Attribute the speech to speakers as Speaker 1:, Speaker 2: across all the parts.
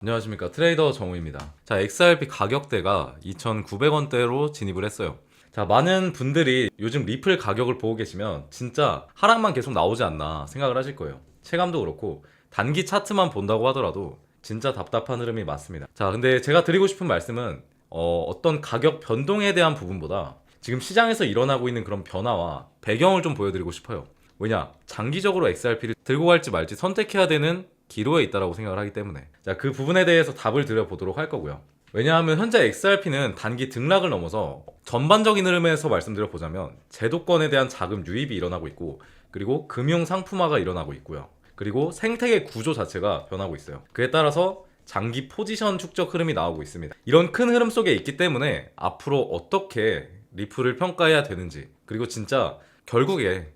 Speaker 1: 안녕하십니까, 트레이더 정우입니다. 자, XRP 가격대가 2,900원대로 진입을 했어요. 자, 많은 분들이 요즘 리플 가격을 보고 계시면 진짜 하락만 계속 나오지 않나 생각을 하실 거예요. 체감도 그렇고 단기 차트만 본다고 하더라도 진짜 답답한 흐름이 맞습니다. 자, 근데 제가 드리고 싶은 말씀은 어떤 가격 변동에 대한 부분보다 지금 시장에서 일어나고 있는 그런 변화와 배경을 좀 보여드리고 싶어요. 왜냐, 장기적으로 XRP를 들고 갈지 말지 선택해야 되는 기로에 있다라고 생각을 하기 때문에, 자, 그 부분에 대해서 답을 드려보도록 할 거고요. 왜냐하면 현재 XRP는 단기 등락을 넘어서 전반적인 흐름에서 말씀드려보자면 제도권에 대한 자금 유입이 일어나고 있고, 그리고 금융 상품화가 일어나고 있고요. 그리고 생태계 구조 자체가 변하고 있어요. 그에 따라서 장기 포지션 축적 흐름이 나오고 있습니다. 이런 큰 흐름 속에 있기 때문에 앞으로 어떻게 리플을 평가해야 되는지, 그리고 진짜 결국에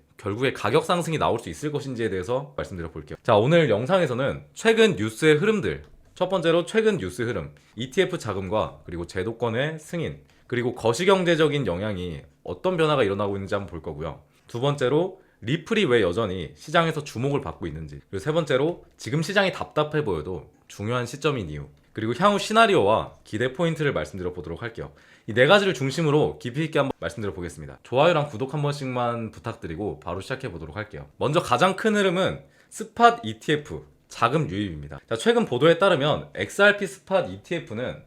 Speaker 1: 가격 상승이 나올 수 있을 것인지에 대해서 말씀드려 볼게요. 자, 오늘 영상에서는 최근 뉴스의 흐름들, 첫 번째로 최근 뉴스 흐름, ETF 자금과 그리고 제도권의 승인, 그리고 거시경제적인 영향이 어떤 변화가 일어나고 있는지 한번 볼 거고요. 두 번째로 리플이 왜 여전히 시장에서 주목을 받고 있는지, 그리고 세 번째로 지금 시장이 답답해 보여도 중요한 시점인 이유, 그리고 향후 시나리오와 기대 포인트를 말씀드려 보도록 할게요. 이 네 가지를 중심으로 깊이 있게 한번 말씀드려 보겠습니다. 좋아요랑 구독 한 번씩만 부탁드리고 바로 시작해 보도록 할게요. 먼저 가장 큰 흐름은 스팟 ETF 자금 유입입니다. 자, 최근 보도에 따르면 XRP 스팟 ETF는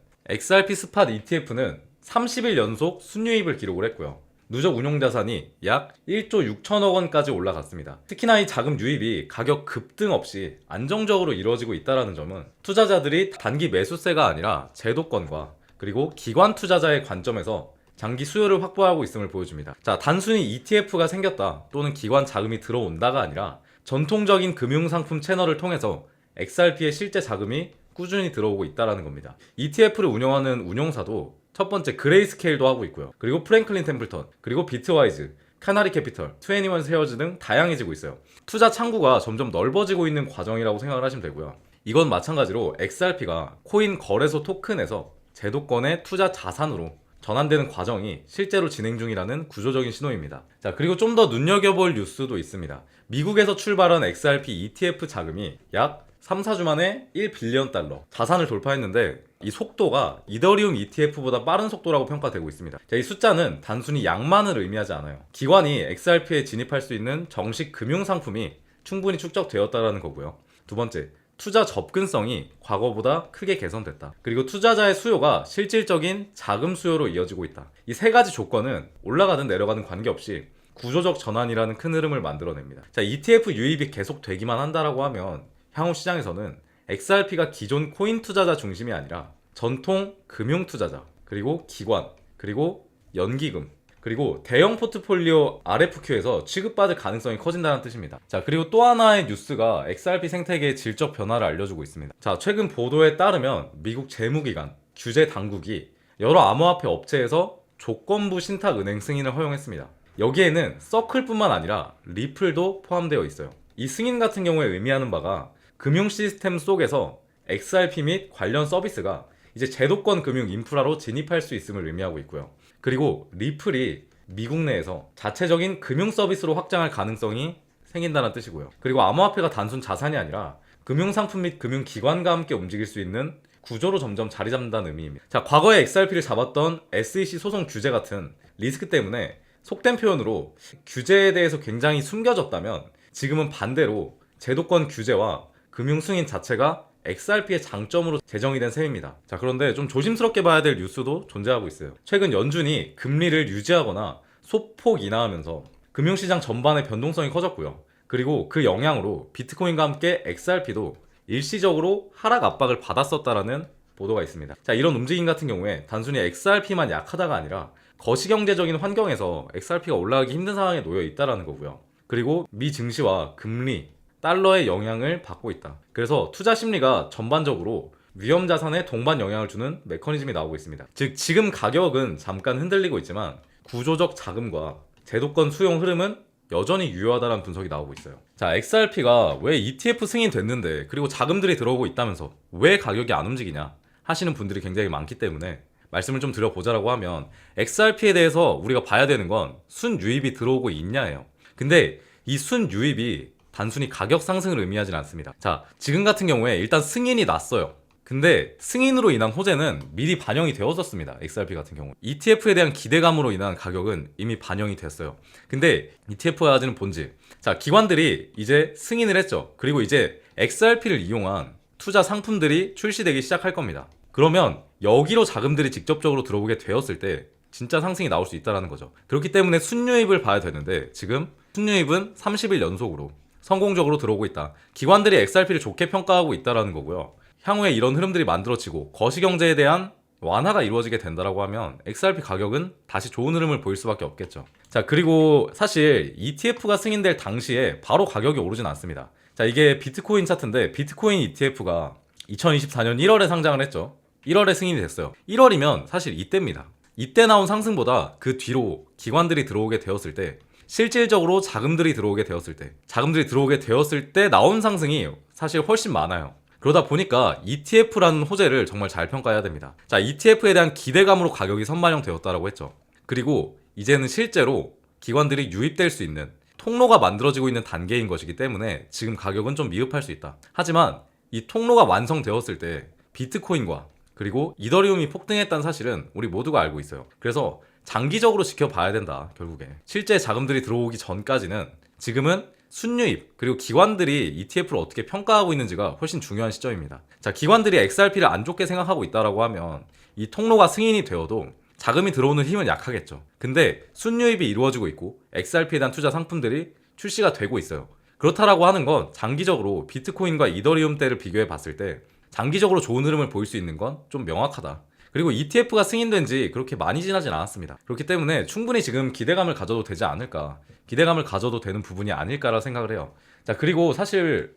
Speaker 1: 30일 연속 순유입을 기록을 했고요. 누적 운용 자산이 약 1조 6천억 원까지 올라갔습니다. 특히나 이 자금 유입이 가격 급등 없이 안정적으로 이루어지고 있다는 점은 투자자들이 단기 매수세가 아니라 제도권과 그리고 기관 투자자의 관점에서 장기 수요를 확보하고 있음을 보여줍니다. 자, 단순히 ETF가 생겼다 또는 기관 자금이 들어온다가 아니라 전통적인 금융상품 채널을 통해서 XRP의 실제 자금이 꾸준히 들어오고 있다는 겁니다. ETF를 운영하는 운용사도 첫 번째 그레이스케일도 하고 있고요. 그리고 프랭클린 템플턴, 그리고 비트와이즈, 카나리 캐피털, 21 세어즈 등 다양해지고 있어요. 투자 창구가 점점 넓어지고 있는 과정이라고 생각을 하시면 되고요. 이건 마찬가지로 XRP가 코인 거래소 토큰에서 제도권의 투자 자산으로 전환되는 과정이 실제로 진행 중이라는 구조적인 신호입니다. 자, 그리고 좀 더 눈여겨볼 뉴스도 있습니다. 미국에서 출발한 XRP ETF 자금이 약 3, 4주 만에 1빌리언 달러 자산을 돌파했는데, 이 속도가 이더리움 ETF보다 빠른 속도라고 평가되고 있습니다. 자, 이 숫자는 단순히 양만을 의미하지 않아요. 기관이 XRP에 진입할 수 있는 정식 금융 상품이 충분히 축적되었다는 거고요. 두 번째, 투자 접근성이 과거보다 크게 개선됐다. 그리고 투자자의 수요가 실질적인 자금 수요로 이어지고 있다. 이 세 가지 조건은 올라가든 내려가든 관계없이 구조적 전환이라는 큰 흐름을 만들어냅니다. 자, ETF 유입이 계속 되기만 한다라고 하면 향후 시장에서는 XRP가 기존 코인 투자자 중심이 아니라 전통 금융 투자자, 그리고 기관, 그리고 연기금, 그리고 대형 포트폴리오 RFQ에서 취급받을 가능성이 커진다는 뜻입니다. 자, 그리고 또 하나의 뉴스가 XRP 생태계의 질적 변화를 알려주고 있습니다. 자, 최근 보도에 따르면 미국 재무기관, 규제 당국이 여러 암호화폐 업체에서 조건부 신탁 은행 승인을 허용했습니다. 여기에는 서클뿐만 아니라 리플도 포함되어 있어요. 이 승인 같은 경우에 의미하는 바가 금융 시스템 속에서 XRP 및 관련 서비스가 이제 제도권 금융 인프라로 진입할 수 있음을 의미하고 있고요. 그리고 리플이 미국 내에서 자체적인 금융 서비스로 확장할 가능성이 생긴다는 뜻이고요. 그리고 암호화폐가 단순 자산이 아니라 금융상품 및 금융기관과 함께 움직일 수 있는 구조로 점점 자리 잡는다는 의미입니다. 자, 과거에 XRP를 잡았던 SEC 소송 규제 같은 리스크 때문에 속된 표현으로 규제에 대해서 굉장히 숨겨졌다면, 지금은 반대로 제도권 규제와 금융 승인 자체가 XRP의 장점으로 제정이 된 셈입니다. 자, 그런데 좀 조심스럽게 봐야 될 뉴스도 존재하고 있어요. 최근 연준이 금리를 유지하거나 소폭 인하하면서 금융시장 전반의 변동성이 커졌고요. 그리고 그 영향으로 비트코인과 함께 XRP도 일시적으로 하락 압박을 받았었다라는 보도가 있습니다. 자, 이런 움직임 같은 경우에 단순히 XRP만 약하다가 아니라 거시경제적인 환경에서 XRP가 올라가기 힘든 상황에 놓여 있다는 거고요. 그리고 미 증시와 금리, 달러의 영향을 받고 있다. 그래서 투자 심리가 전반적으로 위험 자산에 동반 영향을 주는 메커니즘이 나오고 있습니다. 즉, 지금 가격은 잠깐 흔들리고 있지만 구조적 자금과 제도권 수용 흐름은 여전히 유효하다는 분석이 나오고 있어요. 자, XRP가 왜 ETF 승인됐는데, 그리고 자금들이 들어오고 있다면서 왜 가격이 안 움직이냐 하시는 분들이 굉장히 많기 때문에 말씀을 좀 드려보자라고 하면, XRP에 대해서 우리가 봐야 되는 건 순유입이 들어오고 있냐예요. 근데 이 순유입이 단순히 가격 상승을 의미하진 않습니다. 자, 지금 같은 경우에 일단 승인이 났어요. 근데 승인으로 인한 호재는 미리 반영이 되었었습니다. XRP 같은 경우 ETF에 대한 기대감으로 인한 가격은 이미 반영이 됐어요. 근데 ETF가 가지는 본질, 자, 기관들이 이제 승인을 했죠. 그리고 이제 XRP를 이용한 투자 상품들이 출시되기 시작할 겁니다. 그러면 여기로 자금들이 직접적으로 들어오게 되었을 때 진짜 상승이 나올 수 있다는 거죠. 그렇기 때문에 순유입을 봐야 되는데 지금 순유입은 30일 연속으로 성공적으로 들어오고 있다. 기관들이 XRP를 좋게 평가하고 있다는 거고요. 향후에 이런 흐름들이 만들어지고 거시경제에 대한 완화가 이루어지게 된다라고 하면 XRP 가격은 다시 좋은 흐름을 보일 수밖에 없겠죠. 자, 그리고 사실 ETF가 승인될 당시에 바로 가격이 오르진 않습니다. 자, 이게 비트코인 차트인데 비트코인 ETF가 2024년 1월에 상장을 했죠. 1월에 승인이 됐어요. 1월이면 사실 이때입니다. 이때 나온 상승보다 그 뒤로 기관들이 들어오게 되었을 때, 실질적으로 자금들이 들어오게 되었을 때 나온 상승이 사실 훨씬 많아요. 그러다 보니까 ETF라는 호재를 정말 잘 평가해야 됩니다. 자, ETF에 대한 기대감으로 가격이 선반영되었다라고 했죠. 그리고 이제는 실제로 기관들이 유입될 수 있는 통로가 만들어지고 있는 단계인 것이기 때문에 지금 가격은 좀 미흡할 수 있다. 하지만 이 통로가 완성되었을 때 비트코인과 그리고 이더리움이 폭등했다는 사실은 우리 모두가 알고 있어요. 그래서 장기적으로 지켜봐야 된다. 결국에 실제 자금들이 들어오기 전까지는 지금은 순유입 그리고 기관들이 ETF를 어떻게 평가하고 있는지가 훨씬 중요한 시점입니다. 자, 기관들이 XRP를 안 좋게 생각하고 있다라고 하면 이 통로가 승인이 되어도 자금이 들어오는 힘은 약하겠죠. 근데 순유입이 이루어지고 있고 XRP에 대한 투자 상품들이 출시가 되고 있어요. 그렇다라고 하는 건 장기적으로 비트코인과 이더리움 때를 비교해 봤을 때 장기적으로 좋은 흐름을 보일 수 있는 건 좀 명확하다. 그리고 ETF가 승인된 지 그렇게 많이 지나진 않았습니다. 그렇기 때문에 충분히 지금 기대감을 가져도 되지 않을까, 기대감을 가져도 되는 부분이 아닐까라 생각을 해요. 자, 그리고 사실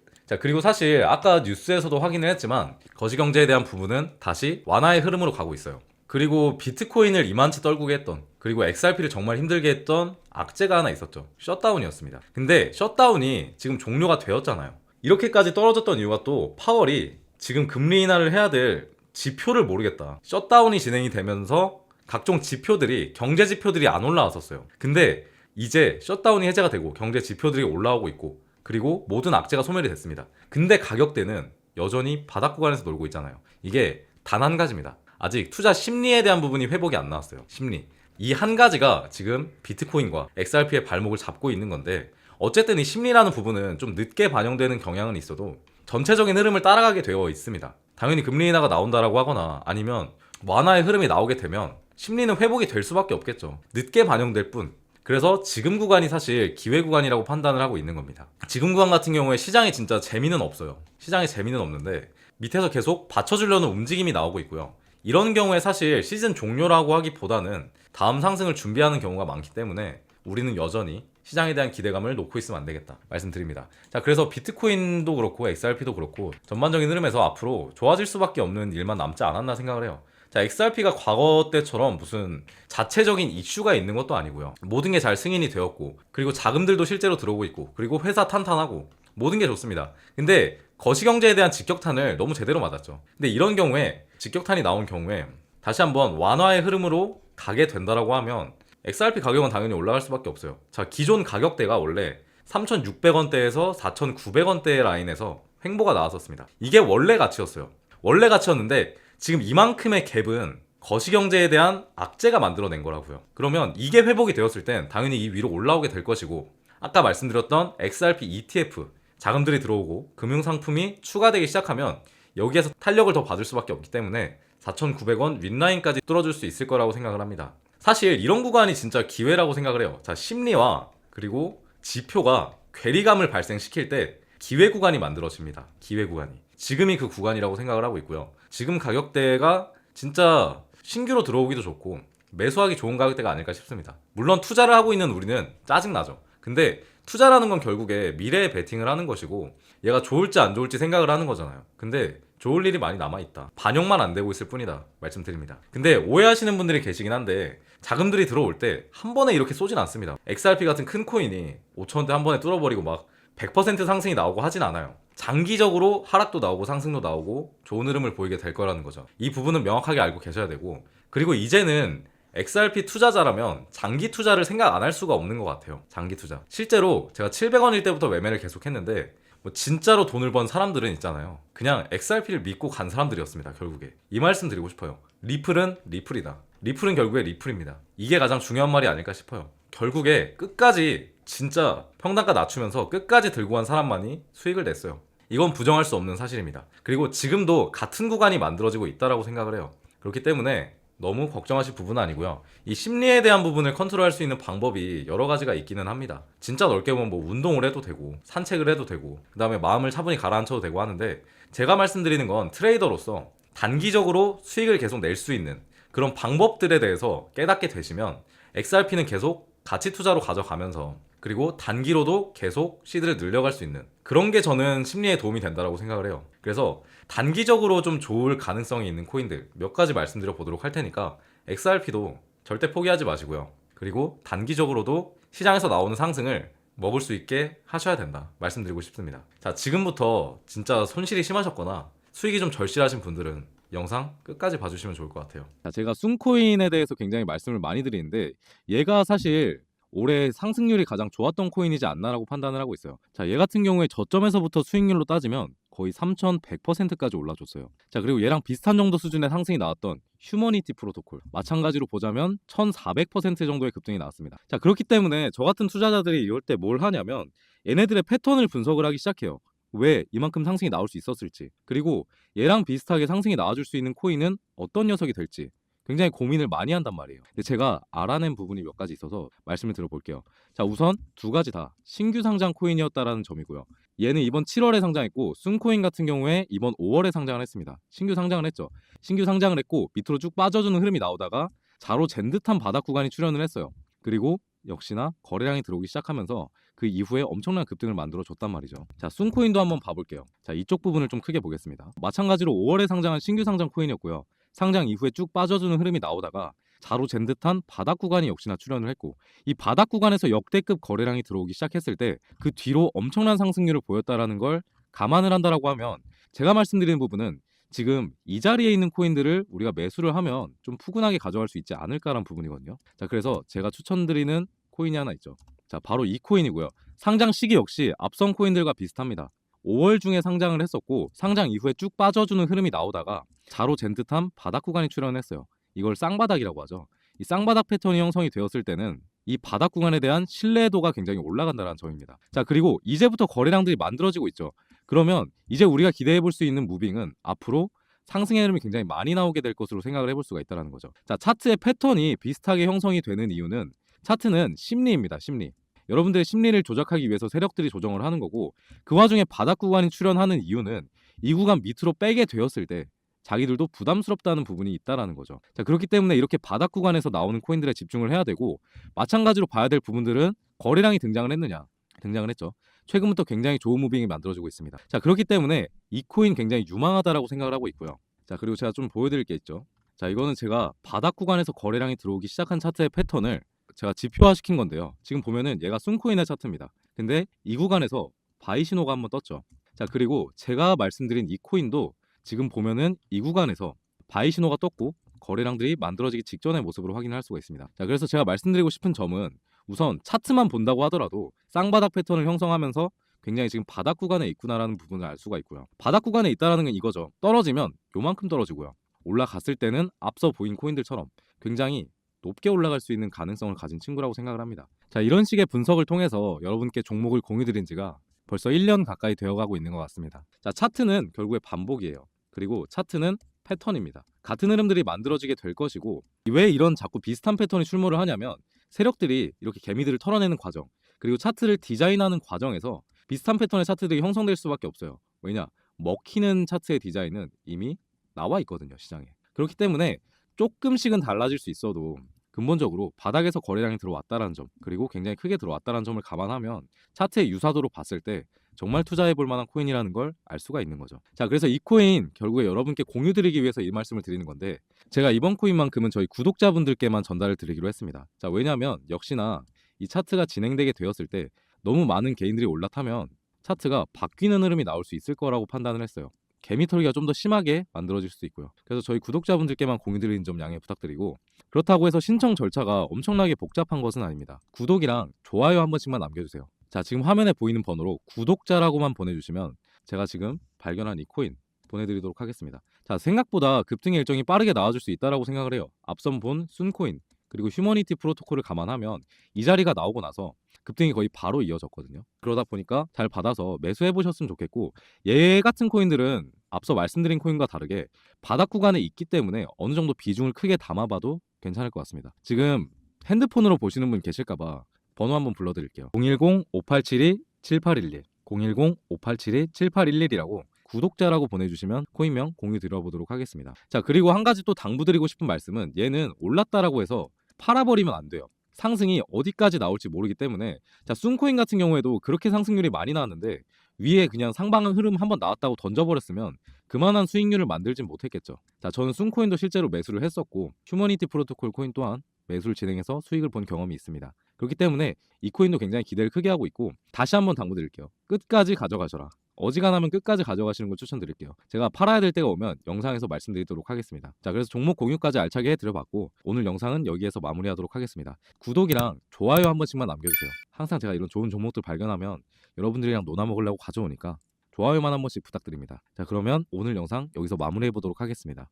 Speaker 1: 아까 뉴스에서도 확인을 했지만 거시경제에 대한 부분은 다시 완화의 흐름으로 가고 있어요. 그리고 비트코인을 이만치 떨구게 했던, 그리고 XRP를 정말 힘들게 했던 악재가 하나 있었죠. 셧다운이었습니다. 근데 셧다운이 지금 종료가 되었잖아요. 이렇게까지 떨어졌던 이유가 또 파월이 지금 금리 인하를 해야 될 지표를 모르겠다. 셧다운이 진행이 되면서 각종 지표들이, 경제 지표들이 안 올라왔었어요. 근데 이제 셧다운이 해제가 되고 경제 지표들이 올라오고 있고 그리고 모든 악재가 소멸이 됐습니다. 근데 가격대는 여전히 바닥 구간에서 놀고 있잖아요. 이게 단 한 가지입니다. 아직 투자 심리에 대한 부분이 회복이 안 나왔어요. 심리. 이 한 가지가 지금 비트코인과 XRP의 발목을 잡고 있는 건데, 어쨌든 이 심리라는 부분은 좀 늦게 반영되는 경향은 있어도 전체적인 흐름을 따라가게 되어 있습니다. 당연히 금리 인하가 나온다라고 하거나 아니면 완화의 흐름이 나오게 되면 심리는 회복이 될 수밖에 없겠죠. 늦게 반영될 뿐. 그래서 지금 구간이 사실 기회 구간이라고 판단을 하고 있는 겁니다. 지금 구간 같은 경우에 시장에 진짜 재미는 없어요. 시장에 재미는 없는데 밑에서 계속 받쳐주려는 움직임이 나오고 있고요. 이런 경우에 사실 시즌 종료라고 하기보다는 다음 상승을 준비하는 경우가 많기 때문에 우리는 여전히 시장에 대한 기대감을 놓고 있으면 안 되겠다 말씀드립니다. 자, 그래서 비트코인도 그렇고 XRP도 그렇고 전반적인 흐름에서 앞으로 좋아질 수밖에 없는 일만 남지 않았나 생각을 해요. 자, XRP가 과거 때처럼 무슨 자체적인 이슈가 있는 것도 아니고요. 모든 게 잘 승인이 되었고 그리고 자금들도 실제로 들어오고 있고 그리고 회사 탄탄하고 모든 게 좋습니다. 근데 거시경제에 대한 직격탄을 너무 제대로 맞았죠. 근데 이런 경우에 직격탄이 나온 경우에 다시 한번 완화의 흐름으로 가게 된다라고 하면 XRP 가격은 당연히 올라갈 수밖에 없어요. 자, 기존 가격대가 원래 3,600원대에서 4,900원대 라인에서 횡보가 나왔었습니다. 이게 원래 가치였어요. 원래 가치였는데 지금 이만큼의 갭은 거시경제에 대한 악재가 만들어낸 거라고요. 그러면 이게 회복이 되었을 땐 당연히 이 위로 올라오게 될 것이고, 아까 말씀드렸던 XRP ETF 자금들이 들어오고 금융상품이 추가되기 시작하면 여기에서 탄력을 더 받을 수밖에 없기 때문에 4,900원 윗라인까지 뚫어줄 수 있을 거라고 생각을 합니다. 사실 이런 구간이 진짜 기회라고 생각을 해요. 자, 심리와 그리고 지표가 괴리감을 발생시킬 때 기회 구간이 만들어집니다. 기회 구간이. 지금이 그 구간이라고 생각을 하고 있고요. 지금 가격대가 진짜 신규로 들어오기도 좋고 매수하기 좋은 가격대가 아닐까 싶습니다. 물론 투자를 하고 있는 우리는 짜증나죠. 근데 투자라는 건 결국에 미래에 베팅을 하는 것이고 얘가 좋을지 안 좋을지 생각을 하는 거잖아요. 근데 좋을 일이 많이 남아있다. 반영만 안 되고 있을 뿐이다 말씀드립니다. 근데 오해하시는 분들이 계시긴 한데 자금들이 들어올 때 한 번에 이렇게 쏘진 않습니다. XRP 같은 큰 코인이 5,000원대 한 번에 뚫어버리고 막 100% 상승이 나오고 하진 않아요. 장기적으로 하락도 나오고 상승도 나오고 좋은 흐름을 보이게 될 거라는 거죠. 이 부분은 명확하게 알고 계셔야 되고, 그리고 이제는 XRP 투자자라면 장기 투자를 생각 안 할 수가 없는 것 같아요. 장기 투자. 실제로 제가 700원일 때부터 매매를 계속 했는데 뭐 진짜로 돈을 번 사람들은 있잖아요. 그냥 XRP를 믿고 간 사람들이었습니다. 결국에 이 말씀 드리고 싶어요. 리플은 리플이다. 리플은 결국에 리플입니다. 이게 가장 중요한 말이 아닐까 싶어요. 결국에 끝까지 진짜 평단가 낮추면서 끝까지 들고 간 사람만이 수익을 냈어요. 이건 부정할 수 없는 사실입니다. 그리고 지금도 같은 구간이 만들어지고 있다라고 생각을 해요. 그렇기 때문에 너무 걱정하실 부분은 아니고요. 이 심리에 대한 부분을 컨트롤할 수 있는 방법이 여러 가지가 있기는 합니다. 진짜 넓게 보면 뭐 운동을 해도 되고 산책을 해도 되고 그 다음에 마음을 차분히 가라앉혀도 되고 하는데, 제가 말씀드리는 건 트레이더로서 단기적으로 수익을 계속 낼 수 있는 그런 방법들에 대해서 깨닫게 되시면 XRP는 계속 가치 투자로 가져가면서 그리고 단기로도 계속 시드를 늘려갈 수 있는 그런 게 저는 심리에 도움이 된다고 생각을 해요. 그래서 단기적으로 좀 좋을 가능성이 있는 코인들 몇 가지 말씀드려 보도록 할 테니까 XRP도 절대 포기하지 마시고요. 그리고 단기적으로도 시장에서 나오는 상승을 먹을 수 있게 하셔야 된다 말씀드리고 싶습니다. 자, 지금부터 진짜 손실이 심하셨거나 수익이 좀 절실하신 분들은 영상 끝까지 봐주시면 좋을 것 같아요. 자, 제가 순코인에 대해서 굉장히 말씀을 많이 드리는데 얘가 사실 올해 상승률이 가장 좋았던 코인이지 않나라고 판단을 하고 있어요. 자, 얘 같은 경우에 저점에서부터 수익률로 따지면 거의 3,100%까지 올라줬어요. 자, 그리고 얘랑 비슷한 정도 수준의 상승이 나왔던 휴머니티 프로토콜 마찬가지로 보자면 1,400% 정도의 급등이 나왔습니다. 자, 그렇기 때문에 저 같은 투자자들이 이럴 때 뭘 하냐면 얘네들의 패턴을 분석을 하기 시작해요. 왜 이만큼 상승이 나올 수 있었을지, 그리고 얘랑 비슷하게 상승이 나와줄 수 있는 코인은 어떤 녀석이 될지 굉장히 고민을 많이 한단 말이에요. 근데 제가 알아낸 부분이 몇 가지 있어서 말씀을 들어볼게요. 자, 우선 두 가지 다 신규 상장 코인이었다라는 점이고요. 얘는 이번 7월에 상장했고 순코인 같은 경우에 이번 5월에 상장을 했습니다. 신규 상장을 했죠. 신규 상장을 했고 밑으로 쭉 빠져주는 흐름이 나오다가 자로 잰 듯한 바닥 구간이 출현을 했어요. 그리고 역시나 거래량이 들어오기 시작하면서 그 이후에 엄청난 급등을 만들어 줬단 말이죠. 자, 순코인도 한번 봐볼게요. 자, 이쪽 부분을 좀 크게 보겠습니다. 마찬가지로 5월에 상장한 신규 상장 코인이었고요. 상장 이후에 쭉 빠져주는 흐름이 나오다가 자로 잰 듯한 바닥 구간이 역시나 출현을 했고, 이 바닥 구간에서 역대급 거래량이 들어오기 시작했을 때 그 뒤로 엄청난 상승률을 보였다라는 걸 감안을 한다라고 하면 제가 말씀드리는 부분은 지금 이 자리에 있는 코인들을 우리가 매수를 하면 좀 푸근하게 가져갈 수 있지 않을까라는 부분이거든요. 자, 그래서 제가 추천드리는 코인이 하나 있죠. 자, 바로 이 코인이고요. 상장 시기 역시 앞선 코인들과 비슷합니다. 5월 중에 상장을 했었고 상장 이후에 쭉 빠져주는 흐름이 나오다가 자로 잰 듯한 바닥 구간이 출현했어요. 이걸 쌍바닥이라고 하죠. 이 쌍바닥 패턴이 형성이 되었을 때는 이 바닥 구간에 대한 신뢰도가 굉장히 올라간다는 점입니다. 자, 그리고 이제부터 거래량들이 만들어지고 있죠. 그러면 이제 우리가 기대해 볼 수 있는 무빙은 앞으로 상승의 흐름이 굉장히 많이 나오게 될 것으로 생각을 해볼 수가 있다는 거죠. 자, 차트의 패턴이 비슷하게 형성이 되는 이유는 차트는 심리입니다. 심리. 여러분들의 심리를 조작하기 위해서 세력들이 조정을 하는 거고, 그 와중에 바닥 구간이 출현하는 이유는 이 구간 밑으로 빼게 되었을 때 자기들도 부담스럽다는 부분이 있다라는 거죠. 자, 그렇기 때문에 이렇게 바닥 구간에서 나오는 코인들에 집중을 해야 되고, 마찬가지로 봐야 될 부분들은 거래량이 등장을 했느냐. 등장을 했죠. 최근부터 굉장히 좋은 무빙이 만들어지고 있습니다. 자, 그렇기 때문에 이 코인 굉장히 유망하다라고 생각을 하고 있고요. 자, 그리고 제가 좀 보여드릴 게 있죠. 자, 이거는 제가 바닥 구간에서 거래량이 들어오기 시작한 차트의 패턴을 제가 지표화시킨 건데요. 지금 보면은 얘가 순코인의 차트입니다. 근데 이 구간에서 바이 신호가 한번 떴죠. 자, 그리고 제가 말씀드린 이 코인도 지금 보면은 이 구간에서 바이 신호가 떴고 거래량들이 만들어지기 직전의 모습으로 확인을 할 수가 있습니다. 자, 그래서 제가 말씀드리고 싶은 점은 우선 차트만 본다고 하더라도 쌍바닥 패턴을 형성하면서 굉장히 지금 바닥 구간에 있구나라는 부분을 알 수가 있고요. 바닥 구간에 있다라는 건 이거죠. 떨어지면 요만큼 떨어지고요. 올라갔을 때는 앞서 보인 코인들처럼 굉장히 높게 올라갈 수 있는 가능성을 가진 친구라고 생각을 합니다. 자, 이런 식의 분석을 통해서 여러분께 종목을 공유드린 지가 벌써 1년 가까이 되어가고 있는 것 같습니다. 자, 차트는 결국에 반복이에요. 그리고 차트는 패턴입니다. 같은 흐름들이 만들어지게 될 것이고, 왜 이런 자꾸 비슷한 패턴이 출몰을 하냐면 세력들이 이렇게 개미들을 털어내는 과정, 그리고 차트를 디자인하는 과정에서 비슷한 패턴의 차트들이 형성될 수밖에 없어요. 왜냐? 먹히는 차트의 디자인은 이미 나와 있거든요, 시장에. 그렇기 때문에 조금씩은 달라질 수 있어도 근본적으로 바닥에서 거래량이 들어왔다는 점, 그리고 굉장히 크게 들어왔다는 점을 감안하면 차트의 유사도로 봤을 때 정말 투자해 볼 만한 코인이라는 걸 알 수가 있는 거죠. 자, 그래서 이 코인 결국에 여러분께 공유 드리기 위해서 이 말씀을 드리는 건데, 제가 이번 코인만큼은 저희 구독자분들께만 전달을 드리기로 했습니다. 자, 왜냐하면 역시나 이 차트가 진행되게 되었을 때 너무 많은 개인들이 올라타면 차트가 바뀌는 흐름이 나올 수 있을 거라고 판단을 했어요. 개미털기가 좀 더 심하게 만들어질 수도 있고요. 그래서 저희 구독자분들께만 공유드리는 점 양해 부탁드리고, 그렇다고 해서 신청 절차가 엄청나게 복잡한 것은 아닙니다. 구독이랑 좋아요 한 번씩만 남겨주세요. 자, 지금 화면에 보이는 번호로 구독자라고만 보내주시면 제가 지금 발견한 이 코인 보내드리도록 하겠습니다. 자, 생각보다 급등의 일정이 빠르게 나와줄 수 있다라고 생각을 해요. 앞선 본 순코인 그리고 휴머니티 프로토콜을 감안하면 이 자리가 나오고 나서 급등이 거의 바로 이어졌거든요. 그러다 보니까 잘 받아서 매수해 보셨으면 좋겠고, 얘 같은 코인들은 앞서 말씀드린 코인과 다르게 바닥 구간에 있기 때문에 어느 정도 비중을 크게 담아봐도 괜찮을 것 같습니다. 지금 핸드폰으로 보시는 분 계실까봐 번호 한번 불러드릴게요. 010-5872-7811 010-5872-7811이라고 구독자라고 보내주시면 코인명 공유 드려보도록 하겠습니다. 자, 그리고 한 가지 또 당부드리고 싶은 말씀은, 얘는 올랐다라고 해서 팔아버리면 안 돼요. 상승이 어디까지 나올지 모르기 때문에. 자, 순코인 같은 경우에도 그렇게 상승률이 많이 나왔는데 위에 그냥 상방은 흐름 한번 나왔다고 던져버렸으면 그만한 수익률을 만들진 못했겠죠. 자, 저는 순코인도 실제로 매수를 했었고 휴머니티 프로토콜 코인 또한 매수를 진행해서 수익을 본 경험이 있습니다. 그렇기 때문에 이 코인도 굉장히 기대를 크게 하고 있고, 다시 한번 당부드릴게요. 끝까지 가져가셔라. 어지간하면 끝까지 가져가시는 걸 추천드릴게요. 제가 팔아야 될 때가 오면 영상에서 말씀드리도록 하겠습니다. 자, 그래서 종목 공유까지 알차게 해드려봤고 오늘 영상은 여기에서 마무리하도록 하겠습니다. 구독이랑 좋아요 한 번씩만 남겨주세요. 항상 제가 이런 좋은 종목들 발견하면 여러분들이랑 놀아 먹으려고 가져오니까 좋아요만 한 번씩 부탁드립니다. 자, 그러면 오늘 영상 여기서 마무리해보도록 하겠습니다.